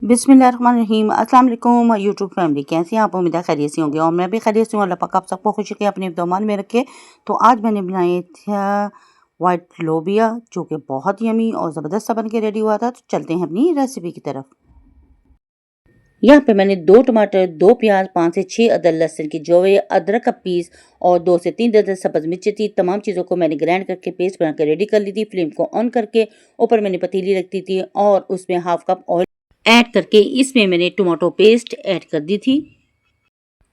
बिस्मिल्लाहिर्रहमानिर्रहीम। अस्सलाम वालेकुम यूट्यूब फैमिली, कैसे हैं आप? उम्मीद है खैरियत से होंगे और मैं भी खैरियत से हूँ। अल्लाह पाक आप सबको खुश रखे, अपने दुआमान में रखे। तो आज मैंने बनाए थे वाइट लोबिया, जो कि बहुत यमी और ज़बरदस्त सा बन के रेडी हुआ था। तो चलते हैं अपनी रेसिपी की तरफ। यहाँ पे मैंने 2 टमाटर, 2 प्याज, 5 से 6 अदद लहसुन की जोवे, अदरक का पीस और 2 से 3 दर्जन सब्ज़ मिर्ची थी। तमाम चीज़ों को मैंने ग्राइंड करके पेस्ट बना कर रेडी कर ली थी। फ्लेम को ऑन करके ऊपर मैंने पतीली रख दी थी और उसमें हाफ कप ऑयल ऐड करके इसमें मैंने टमाटो पेस्ट ऐड कर दी थी।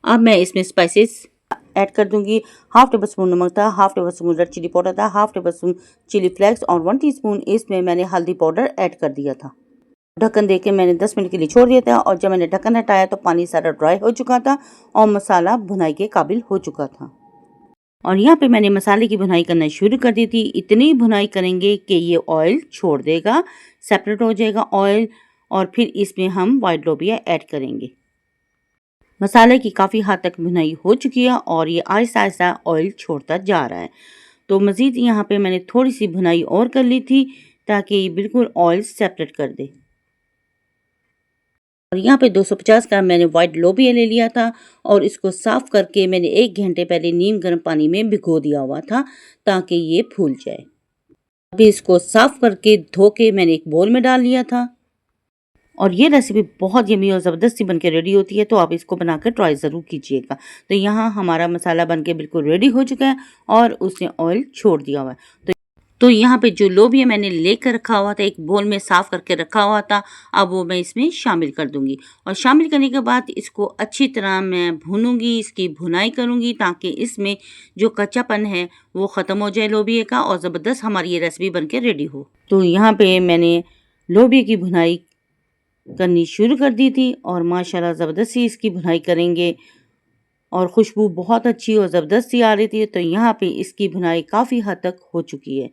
अब मैं इसमें स्पाइसेस ऐड कर दूंगी। हाफ टेबल स्पून नमक था, half tablespoon red chilli powder था, half tablespoon chilli flakes और 1 टीस्पून इसमें मैंने हल्दी पाउडर ऐड कर दिया था। ढक्कन देके मैंने 10 मिनट के लिए छोड़ दिया था और जब मैंने ढक्कन हटाया तो पानी सारा ड्राई हो चुका था और मसाला भुनाई के काबिल हो चुका था। और यहाँ पे मैंने मसाले की भुनाई करना शुरू कर दी थी। इतनी भुनाई करेंगे कि ये ऑयल छोड़ देगा, सेपरेट हो जाएगा ऑयल, और फिर इसमें हम वाइट लोबिया ऐड करेंगे। मसाले की काफ़ी हद तक भुनाई हो चुकी है और ये आहिस्ता आहिस्ता ऑयल छोड़ता जा रहा है। तो मज़ीद यहाँ पे मैंने थोड़ी सी भुनाई और कर ली थी ताकि ये बिल्कुल ऑयल सेपरेट कर दे। और यहाँ पे 250 ग्राम मैंने वाइट लोबिया ले लिया था और इसको साफ़ करके मैंने 1 घंटे पहले नीम गर्म पानी में भिगो दिया हुआ था ताकि ये फूल जाए। अभी इसको साफ़ करके धो के मैंने एक बोल में डाल लिया था। और ये रेसिपी बहुत यमी और ज़बरदस्ती बन के रेडी होती है, तो आप इसको बनाकर ट्राई ज़रूर कीजिएगा। तो यहाँ हमारा मसाला बन के बिल्कुल रेडी हो चुका है और उसने ऑयल छोड़ दिया हुआ है। तो यहाँ पे जो लोबिया मैंने लेकर रखा हुआ था, एक बोल में साफ़ करके रखा हुआ था, अब वो मैं इसमें शामिल कर दूँगी। और शामिल करने के बाद इसको अच्छी तरह मैं भूनूँगी, इसकी भुनाई करूँगी ताकि इसमें जो कच्चापन है वो ख़त्म हो जाए लोबिया का और ज़बरदस्त हमारी ये रेसिपी बन के रेडी हो। तो यहाँ पे मैंने लोबिया की भुनाई करनी शुरू कर दी थी और माशाल्लाह ज़बरदस्त सी इसकी भुनाई करेंगे और खुशबू बहुत अच्छी और ज़बरदस्त सी आ रही थी। तो यहाँ पे इसकी भुनाई काफ़ी हद तक हो चुकी है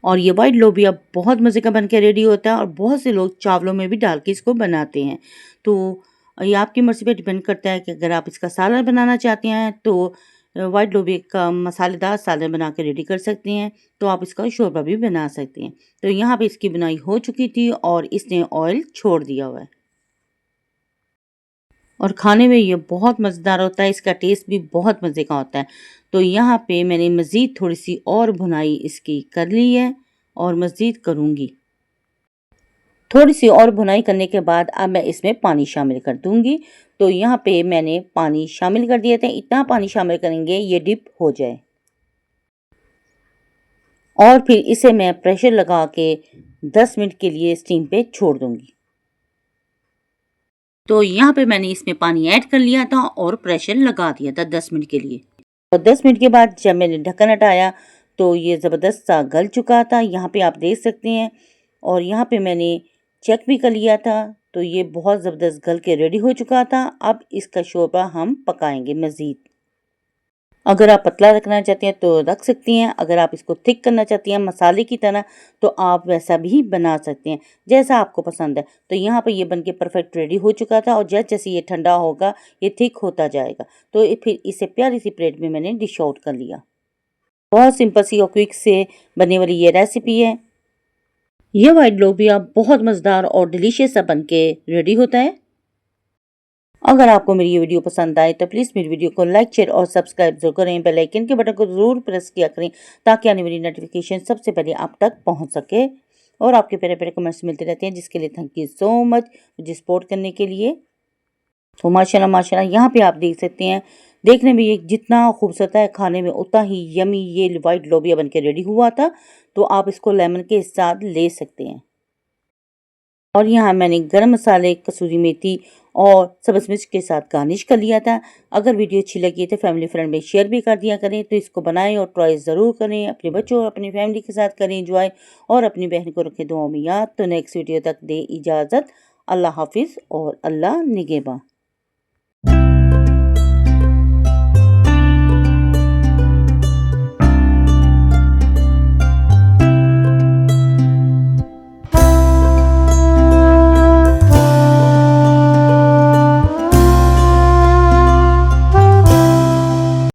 और ये वाइट लोबिया बहुत मज़े का बन के रेडी होता है और बहुत से लोग चावलों में भी डाल के इसको बनाते हैं। तो ये आपकी मर्ज़ी पे डिपेंड करता है कि अगर आप इसका सालन बनाना चाहते हैं तो वाइट लोबिया का मसालेदार सालन बना के रेडी कर सकते हैं। तो आप इसका शोरबा भी बना सकते हैं। तो यहाँ पे इसकी बुनाई हो चुकी थी और इसने ऑयल छोड़ दिया हुआ है और खाने में ये बहुत मज़ेदार होता है, इसका टेस्ट भी बहुत मज़े का होता है। तो यहाँ पे मैंने मज़ीद थोड़ी सी और भुनाई इसकी कर ली है और मज़ीद करूँगी। थोड़ी सी और भुनाई करने के बाद अब मैं इसमें पानी शामिल कर दूँगी। तो यहाँ पे मैंने पानी शामिल कर दिए थे, इतना पानी शामिल करेंगे ये डिप हो जाए और फिर इसे मैं प्रेशर लगा के 10 मिनट के लिए स्टीम पे छोड़ दूँगी। तो यहाँ पे मैंने इसमें पानी ऐड कर लिया था और प्रेशर लगा दिया था 10 मिनट के लिए। और 10 मिनट के बाद जब मैंने ढक्कन हटाया तो ये ज़बरदस्त सा गल चुका था, यहाँ पे आप देख सकते हैं। और यहाँ पे मैंने चेक भी कर लिया था, तो ये बहुत ज़बरदस्त गल के रेडी हो चुका था। अब इसका शोरबा हम पकाएंगे मज़ीद। अगर आप पतला रखना चाहते हैं तो रख सकती हैं, अगर आप इसको थिक करना चाहती हैं मसाले की तरह तो आप वैसा भी बना सकते हैं, जैसा आपको पसंद है। तो यहाँ पर ये बनके परफेक्ट रेडी हो चुका था और जैसे जैसे ये ठंडा होगा ये थिक होता जाएगा। तो फिर इसे प्यारी सी प्लेट में मैंने डिश आउट कर लिया। बहुत सिंपल सी और क्विक से बनने वाली ये रेसिपी है। ये वाइट लोबिया बहुत मज़ेदार और डिलीशियस सा बन के रेडी होता है। अगर आपको मेरी ये वीडियो पसंद आए तो प्लीज़ मेरी वीडियो को लाइक, शेयर और सब्सक्राइब जरूर करें। बेल आइकन के बटन को ज़रूर प्रेस किया करें ताकि आने वाली नोटिफिकेशन सबसे पहले आप तक पहुंच सके। और आपके प्यारे प्यारे कमेंट्स मिलते रहते हैं, जिसके लिए थैंक यू सो मच मुझे सपोर्ट करने के लिए। तो माशाल्लाह माशाल्लाह यहाँ पे आप देख सकते हैं, देखने में ये जितना खूबसूरत है खाने में उतना ही यमी ये वाइट लोबिया बन के रेडी हुआ था। तो आप इसको लेमन के साथ ले सकते हैं। और यहाँ मैंने गरम मसाले, कसूरी मेथी और सब्ज़ मिर्च के साथ गार्निश कर लिया था। अगर वीडियो अच्छी लगी तो फैमिली फ्रेंड में शेयर भी कर दिया करें। तो इसको बनाएं और ट्राई ज़रूर करें, अपने बच्चों और अपनी फैमिली के साथ करें एंजॉय और अपनी बहन को रखें दुआओं में याद। तो नेक्स्ट वीडियो तक दे इजाज़त। अल्लाह हाफिज़ और अल्लाह निगहबान।